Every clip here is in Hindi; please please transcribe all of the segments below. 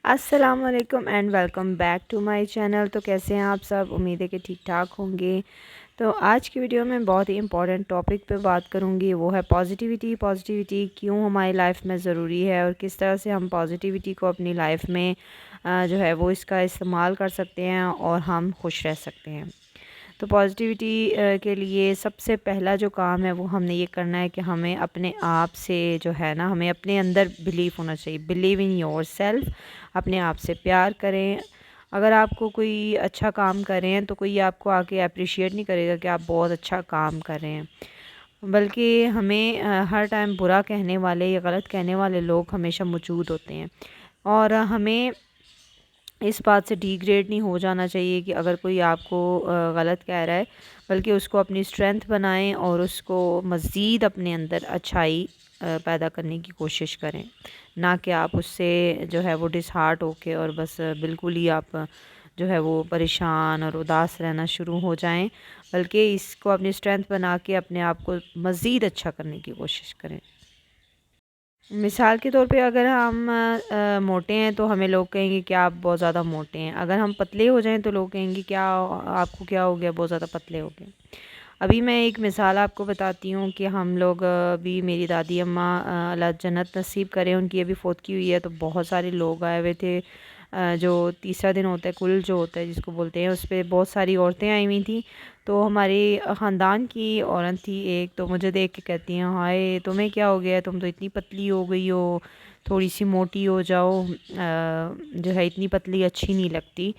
अस्सलाम वालेकुम and welcome back to my channel. तो कैसे हैं आप सब? उम्मीद है कि ठीक ठाक होंगे। तो आज की वीडियो में बहुत ही इंपॉर्टेंट टॉपिक पे बात करूंगी, वो है पॉजिटिविटी। पॉजिटिविटी क्यों हमारी लाइफ में ज़रूरी है और किस तरह से हम पॉजिटिविटी को अपनी लाइफ में जो है वो इसका इस्तेमाल कर सकते हैं और हम खुश रह सकते हैं। तो पॉजिटिविटी के लिए सबसे पहला जो काम है वो हमने ये करना है कि हमें अपने आप से जो है ना, हमें अपने अंदर बिलीव होना चाहिए। Believe in your self. अपने आप से प्यार करें। अगर आपको कोई अच्छा काम कर रहे हैं तो कोई आपको आके अप्रिशिएट नहीं करेगा कि आप बहुत अच्छा काम कर रहे हैं, बल्कि हमें हर टाइम बुरा कहने वाले या गलत कहने वाले लोग हमेशा मौजूद होते हैं। और हमें इस बात से डिग्रेड नहीं हो जाना चाहिए कि अगर कोई आपको गलत कह रहा है, बल्कि उसको अपनी स्ट्रेंथ बनाएं और उसको मज़ीद अपने अंदर अच्छाई पैदा करने की कोशिश करें। ना कि आप उससे जो है वो डिसहार्ट होके और बस बिल्कुल ही आप जो है वो परेशान और उदास रहना शुरू हो जाएं, बल्कि इसको अपनी स्ट्रेंथ बना के अपने आप को मज़ीद अच्छा करने की कोशिश करें। मिसाल के तौर पे अगर हम मोटे हैं तो हमें लोग कहेंगे कि आप बहुत ज़्यादा मोटे हैं। अगर हम पतले हो जाएं तो लोग कहेंगे क्या आपको क्या हो गया, बहुत ज़्यादा पतले हो गए। अभी मैं एक मिसाल आपको बताती हूँ कि हम लोग अभी मेरी दादी अम्मा अल्लाह जन्नत नसीब करें, उनकी अभी फौतगी हुई है, तो बहुत सारे लोग आए हुए थे। जो तीसरा दिन होता है, कुल जो होता है जिसको बोलते हैं, उस पर बहुत सारी औरतें आई हुई थी। तो हमारे ख़ानदान की औरत थी एक, तो मुझे देख के कहती हैं, हाय तुम्हें क्या हो गया, तुम तो इतनी पतली हो गई हो, थोड़ी सी मोटी हो जाओ, जो है इतनी पतली अच्छी नहीं लगती।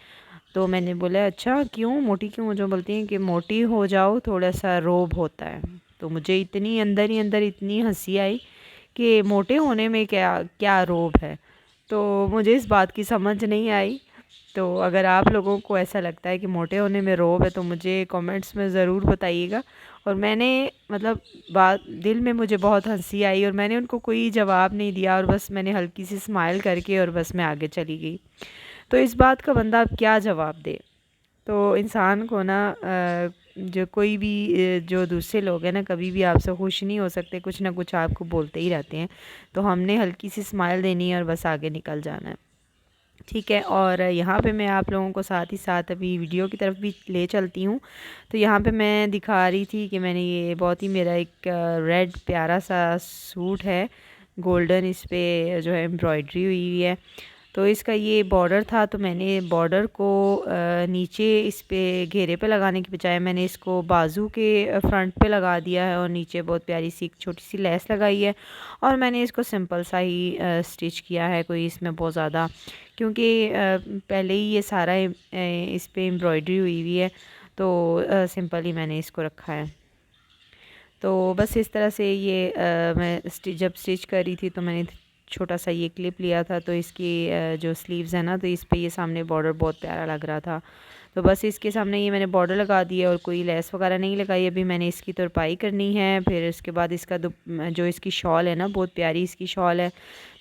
तो मैंने बोला अच्छा क्यों, मोटी क्यों हो जाओ? बोलती हैं कि मोटी हो जाओ थोड़ा सा रोब होता है। तो मुझे इतनी अंदर ही अंदर इतनी हंसी आई कि मोटे होने में क्या क्या रोब है। तो मुझे इस बात की समझ नहीं आई। तो अगर आप लोगों को ऐसा लगता है कि मोटे होने में रोब है तो मुझे कमेंट्स में ज़रूर बताइएगा। और मैंने मतलब बात दिल में मुझे बहुत हंसी आई और मैंने उनको कोई जवाब नहीं दिया और बस मैंने हल्की सी स्माइल करके और बस मैं आगे चली गई। तो इस बात का बंदा अब क्या जवाब दे? तो इंसान को ना जो कोई भी जो दूसरे लोग हैं ना, कभी भी आपसे खुश नहीं हो सकते, कुछ ना कुछ आपको बोलते ही रहते हैं। तो हमने हल्की सी स्माइल देनी है और बस आगे निकल जाना है। ठीक है। और यहाँ पे मैं आप लोगों को साथ ही साथ अभी वीडियो की तरफ भी ले चलती हूँ। तो यहाँ पे मैं दिखा रही थी कि मैंने ये बहुत ही मेरा एक रेड प्यारा सा सूट है, गोल्डन इस पे जो है एम्ब्रॉयडरी हुई हुई है। तो इसका ये बॉर्डर था, तो मैंने बॉर्डर को नीचे इस पे घेरे पे लगाने के बजाय मैंने इसको बाजू के फ्रंट पे लगा दिया है और नीचे बहुत प्यारी सी एक छोटी सी लेस लगाई है। और मैंने इसको सिंपल सा ही स्टिच किया है, कोई इसमें बहुत ज़्यादा, क्योंकि पहले ही ये सारा इस पे एम्ब्रॉयडरी हुई हुई है, तो सिंपल ही मैंने इसको रखा है। तो बस इस तरह से ये मैं जब स्टिच कर रही थी तो मैंने छोटा सा ये क्लिप लिया था, तो इसकी जो स्लीव्स है ना, तो इस पे ये सामने बॉर्डर बहुत प्यारा लग रहा था। तो बस इसके सामने ये मैंने बॉर्डर लगा दिया और कोई लेस वगैरह नहीं लगाई। अभी मैंने इसकी तुरपाई करनी है, फिर इसके बाद इसका जो इसकी शॉल है ना, बहुत प्यारी इसकी शॉल है,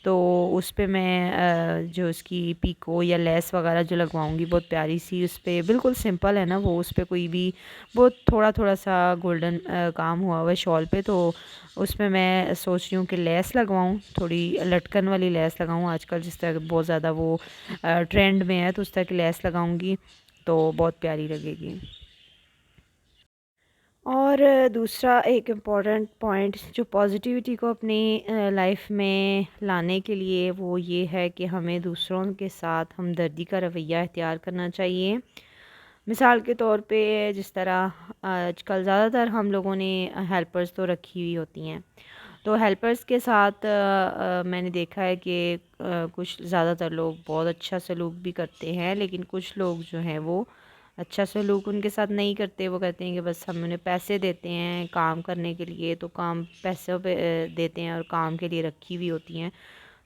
तो उस पे मैं जो इसकी पीको या लेस वगैरह जो लगवाऊंगी बहुत प्यारी सी, उस पर बिल्कुल सिंपल है ना वो, उस पर कोई भी बहुत थोड़ा थोड़ा सा गोल्डन काम हुआ हुआ है शॉल पे। तो उस पर मैं सोच रही हूँ कि लेस लगवाऊँ, थोड़ी लटकन वाली लेस लगाऊँ। आजकल जिस तरह बहुत ज़्यादा वो ट्रेंड में है, तो उस तरह की लेस लगाऊंगी तो बहुत प्यारी लगेगी। और दूसरा एक इम्पॉर्टेंट पॉइंट जो पॉजिटिविटी को अपनी लाइफ में लाने के लिए, वो ये है कि हमें दूसरों के साथ हमदर्दी का रवैया इख्तियार करना चाहिए। मिसाल के तौर पे जिस तरह आजकल ज़्यादातर हम लोगों ने हेल्पर्स तो रखी हुई होती हैं, तो हेल्पर्स के साथ मैंने देखा है कि कुछ ज़्यादातर लोग बहुत अच्छा सलूक भी करते हैं, लेकिन कुछ लोग जो हैं वो अच्छा सलूक उनके साथ नहीं करते। वो कहते हैं कि बस हम उन्हें पैसे देते हैं काम करने के लिए, तो काम पैसों पे देते हैं और काम के लिए रखी हुई होती हैं,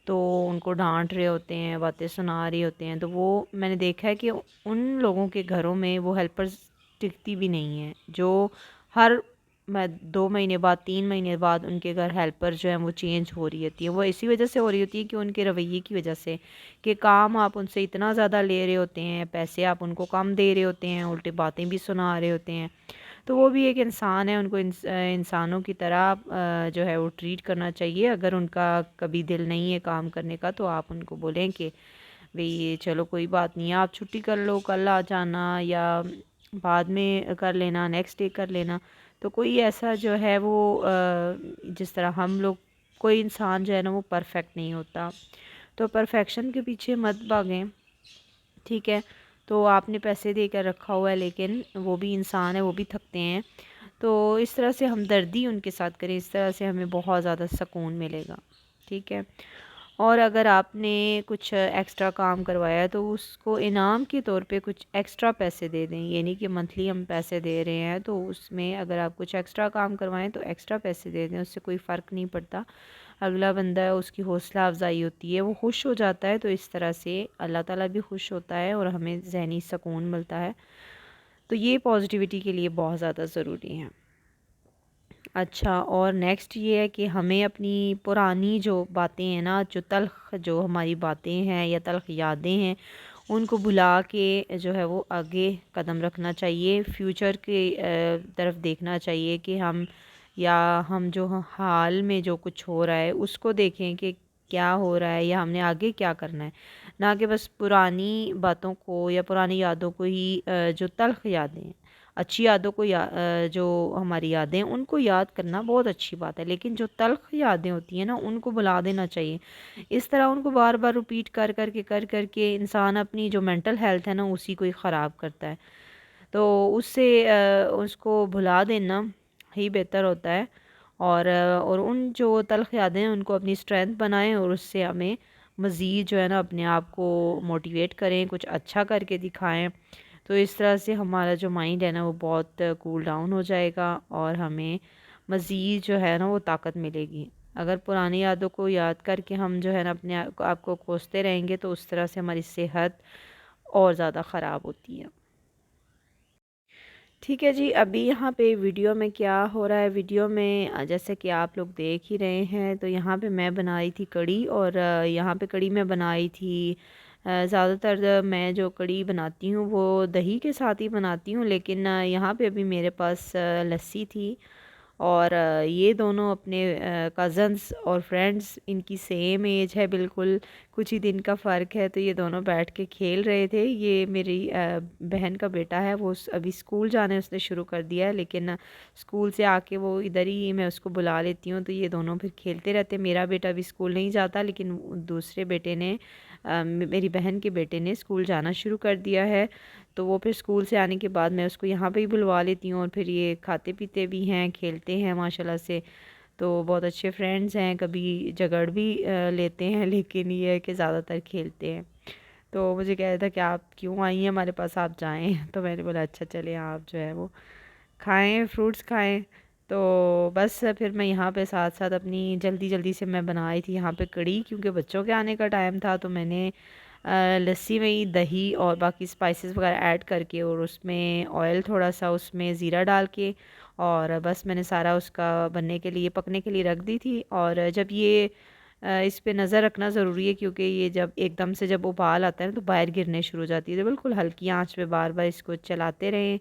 तो उनको डांट रहे होते हैं, बातें सुना रहे होते हैं। तो वो मैंने देखा है कि उन लोगों के घरों में वो हेल्पर्स टिकती भी नहीं है, जो हर मैं 2 महीने बाद 3 महीने बाद उनके घर हेल्पर जो है वो चेंज हो रही होती है। वो इसी वजह से हो रही होती है कि उनके रवैये की वजह से, कि काम आप उनसे इतना ज़्यादा ले रहे होते हैं, पैसे आप उनको कम दे रहे होते हैं, उल्टी बातें भी सुना रहे होते हैं। तो वो भी एक इंसान है, उनको इंसानों की तरह जो है वो ट्रीट करना चाहिए। अगर उनका कभी दिल नहीं है काम करने का, तो आप उनको बोलें कि भाई चलो कोई बात नहीं है, आप छुट्टी कर लो, कल आ जाना या बाद में कर लेना, नेक्स्ट डे कर लेना। तो कोई ऐसा जो है वो जिस तरह हम लोग, कोई इंसान जो है ना वो परफेक्ट नहीं होता, तो परफेक्शन के पीछे मत भागें, ठीक है। तो आपने पैसे दे कर रखा हुआ है, लेकिन वो भी इंसान है, वो भी थकते हैं। तो इस तरह से हमदर्दी उनके साथ करें, इस तरह से हमें बहुत ज़्यादा सुकून मिलेगा, ठीक है। और अगर आपने कुछ एक्स्ट्रा काम करवाया है तो उसको इनाम के तौर पे कुछ एक्स्ट्रा पैसे दे दें। ये नहीं कि मंथली हम पैसे दे रहे हैं, तो उसमें अगर आप कुछ एक्स्ट्रा काम करवाएं तो एक्स्ट्रा पैसे दे दें, उससे कोई फ़र्क नहीं पड़ता। अगला बंदा है उसकी हौसला अफजाई होती है, वो खुश हो जाता है, तो इस तरह से अल्लाह ताला भी खुश होता है और हमें ज़हनी सुकून मिलता है। तो ये पॉजिटिविटी के लिए बहुत ज़्यादा ज़रूरी है। अच्छा, और नेक्स्ट ये है कि हमें अपनी पुरानी जो बातें हैं ना, जो तल्ख़ जो हमारी बातें हैं या तल्ख़ यादें हैं, उनको भुला के जो है वो आगे कदम रखना चाहिए। फ्यूचर के तरफ देखना चाहिए कि हम जो हाल में जो कुछ हो रहा है उसको देखें कि क्या हो रहा है या हमने आगे क्या करना है, ना कि बस पुरानी बातों को या पुरानी यादों को ही जो तल्ख़ यादें हैं, अच्छी यादों को जो हमारी यादें हैं उनको याद करना बहुत अच्छी बात है, लेकिन जो तल्ख़ यादें होती हैं ना उनको भुला देना चाहिए। इस तरह उनको बार बार रिपीट कर के इंसान अपनी जो मेंटल हेल्थ है ना उसी को ही ख़राब करता है। तो उससे उसको भुला देना ही बेहतर होता है। और उन जो तल्ख़ यादें हैं उनको अपनी स्ट्रेंथ बनाएं और उससे हमें मज़ीद जो है ना अपने आप को मोटिवेट करें, कुछ अच्छा करके दिखाएं। तो इस तरह से हमारा जो माइंड है ना वो बहुत कूल डाउन हो जाएगा और हमें मज़ीद जो है ना वो ताकत मिलेगी। अगर पुरानी यादों को याद करके हम जो है ना अपने आप को कोसते रहेंगे तो उस तरह से हमारी सेहत और ज़्यादा ख़राब होती है। ठीक है जी, अभी यहाँ पे वीडियो में क्या हो रहा है, वीडियो में जैसे कि आप लोग देख ही रहे हैं, तो यहाँ पे मैं बनाई थी कड़ी और यहाँ पे कड़ी मैं बनाई थी ज़्यादातर मैं जो कड़ी बनाती हूँ वो दही के साथ ही बनाती हूँ, लेकिन यहाँ पे अभी मेरे पास लस्सी थी और ये दोनों अपने कज़न्स और फ्रेंड्स, इनकी सेम एज है बिल्कुल, कुछ ही दिन का फ़र्क है, तो ये दोनों बैठ के खेल रहे थे। ये मेरी बहन का बेटा है, वो अभी स्कूल जाने उसने शुरू कर दिया है, लेकिन स्कूल से आके वो इधर ही मैं उसको बुला लेती हूँ, तो ये दोनों फिर खेलते रहते। मेरा बेटा अभी स्कूल नहीं जाता, लेकिन दूसरे बेटे ने मेरी बहन के बेटे ने स्कूल जाना शुरू कर दिया है, तो वो फिर स्कूल से आने के बाद मैं उसको यहाँ पे ही बुलवा लेती हूँ और फिर ये खाते पीते भी हैं, खेलते हैं माशाल्लाह से। तो बहुत अच्छे फ्रेंड्स हैं, कभी झगड़ भी लेते हैं, लेकिन ये है कि ज़्यादातर खेलते हैं। तो मुझे कह रहा था कि आप क्यों आई हैं हमारे पास, आप जाएं। तो मैंने बोला अच्छा चले, आप जो है वो खाएं, फ्रूट्स खाएं। तो बस फिर मैं यहाँ पे साथ साथ अपनी जल्दी जल्दी से मैं बनाई थी यहाँ पे कड़ी, क्योंकि बच्चों के आने का टाइम था, तो मैंने लस्सी में ही दही और बाकी स्पाइसेस वगैरह ऐड करके और उसमें ऑयल थोड़ा सा, उसमें ज़ीरा डाल के और बस मैंने सारा उसका बनने के लिए, पकने के लिए रख दी थी। और जब ये इस पे नज़र रखना ज़रूरी है, क्योंकि ये जब एकदम से जब उबाल आता है ना तो बाहर गिरने शुरू हो जाती है, तो बिल्कुल हल्की आंच पे बार बार इसको चलाते रहें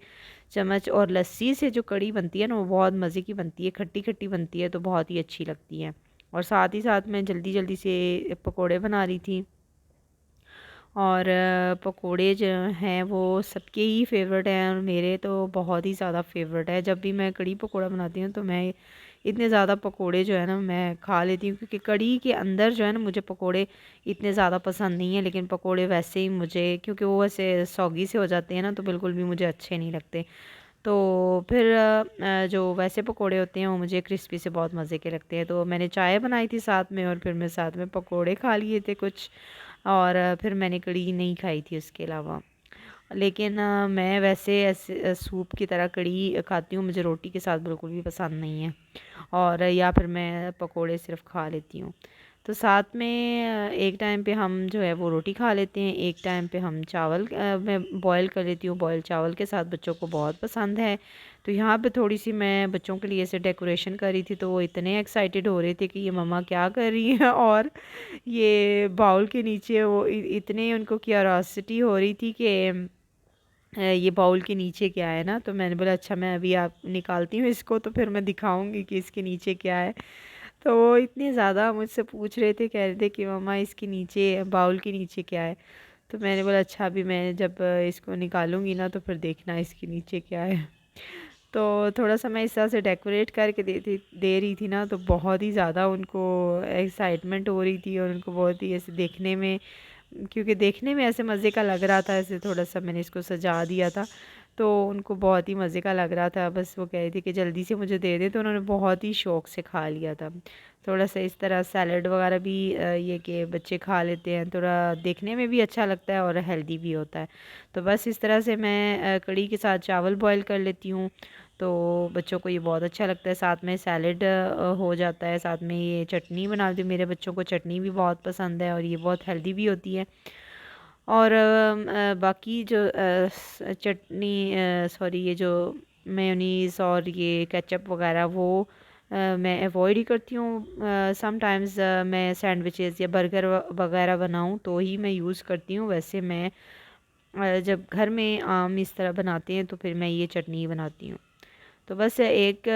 चम्मच। और लस्सी से जो कड़ी बनती है ना वो बहुत मज़े की बनती है, खट्टी खट्टी बनती है, तो बहुत ही अच्छी लगती है। और साथ ही साथ मैं जल्दी जल्दी से पकोड़े बना रही थी और पकोड़े जो हैं वो सबके ही फेवरेट हैं और मेरे तो बहुत ही ज़्यादा फेवरेट है। जब भी मैं कड़ी पकोड़ा बनाती हूँ तो मैं इतने ज़्यादा पकोड़े जो है ना मैं खा लेती हूँ, क्योंकि कड़ी के अंदर जो है ना मुझे पकोड़े इतने ज़्यादा पसंद नहीं है, लेकिन पकोड़े वैसे ही मुझे, क्योंकि वो वैसे सौगी से हो जाते हैं ना तो बिल्कुल भी मुझे अच्छे नहीं लगते। तो फिर जो वैसे पकोड़े होते हैं वो मुझे क्रिस्पी से बहुत मज़े के लगते हैं। तो मैंने चाय बनाई थी साथ में और फिर मैं साथ में पकोड़े खा लिए थे कुछ, और फिर मैंने कड़ी नहीं खाई थी उसके अलावा। लेकिन मैं वैसे ऐसे सूप की तरह कड़ी खाती हूँ, मुझे रोटी के साथ बिल्कुल भी पसंद नहीं है, और या फिर मैं पकोड़े सिर्फ खा लेती हूँ। तो साथ में एक टाइम पे हम जो है वो रोटी खा लेते हैं, एक टाइम पे हम चावल मैं बॉयल कर लेती हूँ, बॉयल चावल के साथ बच्चों को बहुत पसंद है। तो यहाँ पे थोड़ी सी मैं बच्चों के लिए ऐसे डेकोरेशन कर रही थी, तो वो इतने एक्साइटेड हो रहे थे कि ये मम्मा क्या कर रही हैं, और ये बाउल के नीचे वो इतने उनको क्यूरोसिटी हो रही थी कि ये बाउल के नीचे क्या है ना। तो मैंने बोला अच्छा मैं अभी आप निकालती हूँ इसको, तो फिर मैं दिखाऊंगी कि इसके नीचे क्या है। तो वो इतने ज़्यादा मुझसे पूछ रहे थे, कह रहे थे कि मम्मा इसके नीचे बाउल के नीचे क्या है। तो मैंने बोला अच्छा, अभी मैं जब इसको निकालूंगी ना तो फिर देखना इसके नीचे क्या है। तो थोड़ा सा मैं इस तरह से डेकोरेट करके दे रही थी ना, तो बहुत ही ज़्यादा उनको एक्साइटमेंट हो रही थी और उनको बहुत ही ऐसे देखने में, क्योंकि देखने में ऐसे मज़े का लग रहा था, ऐसे थोड़ा सा मैंने इसको सजा दिया था तो उनको बहुत ही मज़े का लग रहा था। बस वो कह रही थी कि जल्दी से मुझे दे दे, तो उन्होंने बहुत ही शौक़ से खा लिया था। थोड़ा सा इस तरह सैलड वगैरह भी ये कि बच्चे खा लेते हैं, थोड़ा देखने में भी अच्छा लगता है और हेल्दी भी होता है। तो बस इस तरह से मैं कढ़ी के साथ चावल बॉईल कर लेती हूँ, तो बच्चों को ये बहुत अच्छा लगता है। साथ में सैलड हो जाता है, साथ में ये चटनी बना दी। मेरे बच्चों को चटनी भी बहुत पसंद है और ये बहुत हेल्दी भी होती है। और बाकी जो चटनी, सॉरी, ये जो मेयोनीज़ और ये केचप वगैरह वो मैं अवॉइड ही करती हूँ। समटाइम्स मैं सैंडविचेस या बर्गर वगैरह बनाऊँ तो ही मैं यूज़ करती हूँ। वैसे मैं जब घर में आम इस तरह बनाते हैं तो फिर मैं ये चटनी बनाती हूँ। तो बस एक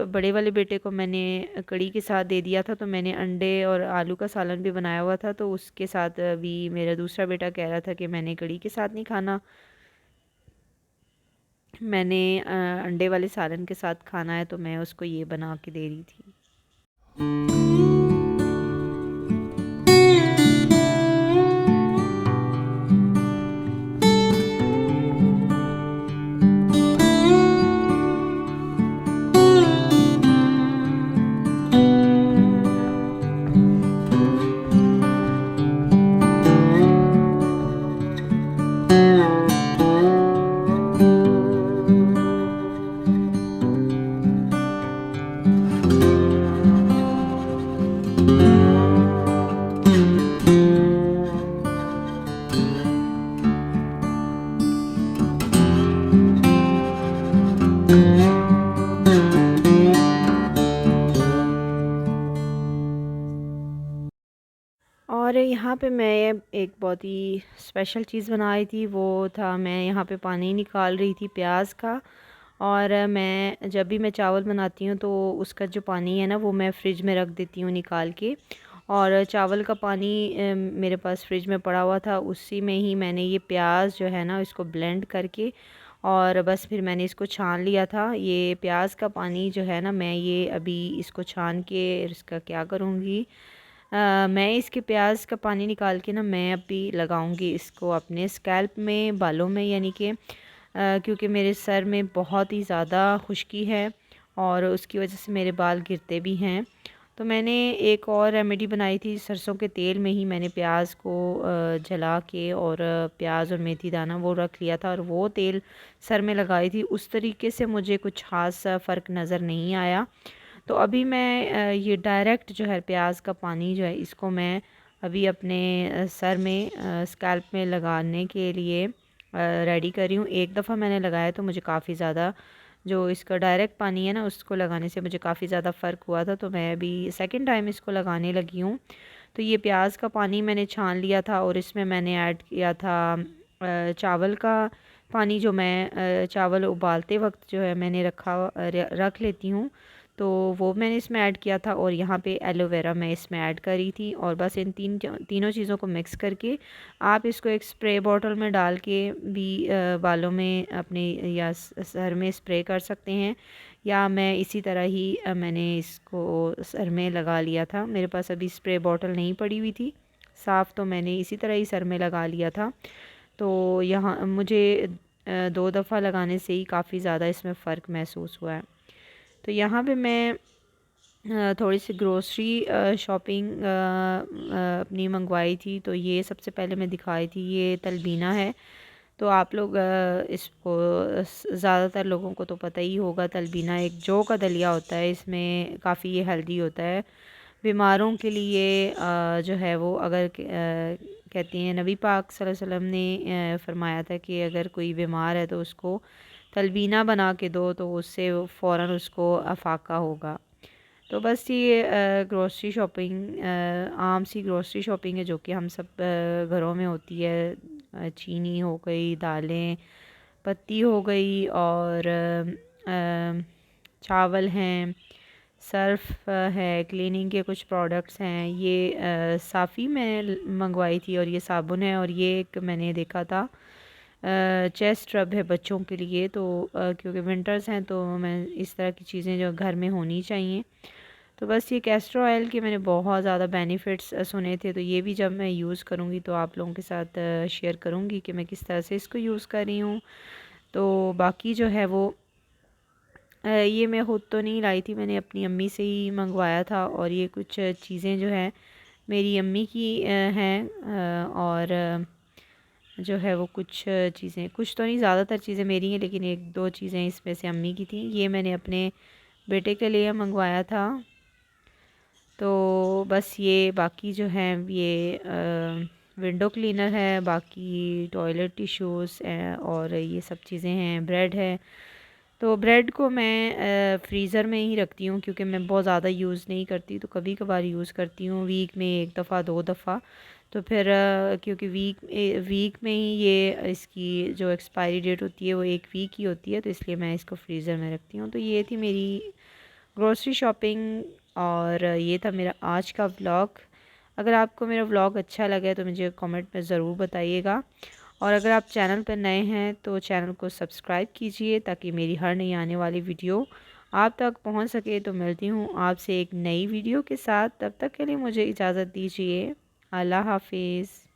बड़े वाले बेटे को मैंने कढ़ी के साथ दे दिया था, तो मैंने अंडे और आलू का सालन भी बनाया हुआ था, तो उसके साथ भी मेरा दूसरा बेटा कह रहा था कि मैंने कढ़ी के साथ नहीं खाना, मैंने अंडे वाले सालन के साथ खाना है, तो मैं उसको ये बना के दे रही थी। और यहाँ पे मैं एक बहुत ही स्पेशल चीज़ बनाई थी, वो था मैं यहाँ पे पानी निकाल रही थी प्याज का। और मैं जब भी मैं चावल बनाती हूँ तो उसका जो पानी है ना वो मैं फ़्रिज में रख देती हूँ निकाल के। और चावल का पानी मेरे पास फ्रिज में पड़ा हुआ था, उसी में ही मैंने ये प्याज जो है ना इसको ब्लेंड करके और बस फिर मैंने इसको छान लिया था। ये प्याज का पानी जो है ना, मैं ये अभी इसको छान के इसका क्या करूँगी, मैं इसके प्याज का पानी निकाल के ना मैं अभी लगाऊंगी इसको अपने स्कैल्प में, बालों में, यानी कि क्योंकि मेरे सर में बहुत ही ज़्यादा खुश्की है और उसकी वजह से मेरे बाल गिरते भी हैं। तो मैंने एक और रेमेडी बनाई थी, सरसों के तेल में ही मैंने प्याज को जला के और प्याज और मेथी दाना वो रख लिया था और वो तेल सर में लगाई थी। उस तरीके से मुझे कुछ ख़ास फ़र्क नज़र नहीं आया। तो अभी मैं ये डायरेक्ट जो है प्याज का पानी जो है इसको मैं अभी अपने सर में स्कैल्प में लगाने के लिए रेडी कर रही हूँ। एक दफ़ा मैंने लगाया तो मुझे काफ़ी ज़्यादा, जो इसका डायरेक्ट पानी है ना उसको लगाने से मुझे काफ़ी ज़्यादा फ़र्क हुआ था, तो मैं अभी सेकंड टाइम इसको लगाने लगी हूँ। तो ये प्याज का पानी मैंने छान लिया था और इसमें मैंने ऐड किया था चावल का पानी, जो मैं चावल उबालते वक्त जो है मैंने रख लेती हूँ, तो वो मैंने इसमें ऐड किया था। और यहाँ पे एलोवेरा मैं इसमें ऐड करी थी और बस इन तीनों चीज़ों को मिक्स करके आप इसको एक स्प्रे बॉटल में डाल के भी बालों में अपने या सर में स्प्रे कर सकते हैं, या मैं इसी तरह ही मैंने इसको सर में लगा लिया था। मेरे पास अभी स्प्रे बॉटल नहीं पड़ी हुई थी साफ़, तो मैंने इसी तरह ही सर में लगा लिया था। तो यहाँ मुझे 2 दफ़ा लगाने से ही काफ़ी ज़्यादा इसमें फ़र्क महसूस हुआ है। तो यहाँ पे मैं थोड़ी सी ग्रोसरी शॉपिंग अपनी मंगवाई थी, तो ये सबसे पहले मैं दिखाई थी, ये तलबीना है। तो आप लोग इसको ज़्यादातर लोगों को तो पता ही होगा, तलबीना एक जौ का दलिया होता है, इसमें काफ़ी ये हेल्दी होता है बीमारों के लिए। जो है वो अगर कहती हैं नबी पाक सल्लल्लाहु अलैहि वसल्लम ने फरमाया था कि अगर कोई बीमार है तो उसको तलबीना बना के दो तो उससे फ़ौरन उसको अफाका होगा। तो बस ये ग्रोसरी शॉपिंग आम सी ग्रोसरी शॉपिंग है जो कि हम सब घरों में होती है। चीनी हो गई, दालें, पत्ती हो गई और चावल हैं, सर्फ़ है, क्लीनिंग के कुछ प्रोडक्ट्स हैं। ये साफ़ी मैं मंगवाई थी और ये साबुन है, और ये एक मैंने देखा था चेस्ट रब है बच्चों के लिए। तो क्योंकि विंटर्स हैं तो मैं इस तरह की चीज़ें जो घर में होनी चाहिए। तो बस ये कैस्टर ऑयल के मैंने बहुत ज़्यादा बेनिफिट्स सुने थे, तो ये भी जब मैं यूज़ करूँगी तो आप लोगों के साथ शेयर करूँगी कि मैं किस तरह से इसको यूज़ कर रही हूँ। तो बाकी जो है वो ये मैं ख़ुद तो नहीं लाई थी, मैंने अपनी अम्मी से ही मंगवाया था। और ये कुछ चीज़ें जो है मेरी अम्मी की हैं, और जो है वो कुछ चीज़ें, कुछ तो नहीं, ज़्यादातर चीज़ें मेरी हैं, लेकिन एक दो चीज़ें इसमें से अम्मी की थी। ये मैंने अपने बेटे के लिए मंगवाया था। तो बस ये बाकी जो है ये विंडो क्लीनर है, बाकी टॉयलेट टिश्यूज़ और ये सब चीज़ें हैं, ब्रेड है। तो ब्रेड को मैं फ्रीज़र में ही रखती हूँ, क्योंकि मैं बहुत ज़्यादा यूज़ नहीं करती, तो कभी कभार यूज़ करती हूँ, वीक में एक दफ़ा दो दफ़ा। तो फिर क्योंकि वीक में ही ये इसकी जो एक्सपायरी डेट होती है वो एक वीक ही होती है, तो इसलिए मैं इसको फ्रीज़र में रखती हूँ। तो ये थी मेरी ग्रोसरी शॉपिंग, और ये था मेरा आज का व्लॉग। अगर आपको मेरा व्लॉग अच्छा लगे तो मुझे कमेंट में ज़रूर बताइएगा, और अगर आप चैनल पर नए हैं तो चैनल को सब्सक्राइब कीजिए, ताकि मेरी हर नई आने वाली वीडियो आप तक पहुंच सके। तो मिलती हूँ आपसे एक नई वीडियो के साथ, तब तक के लिए मुझे इजाज़त दीजिए। अल्लाह हाफिज़।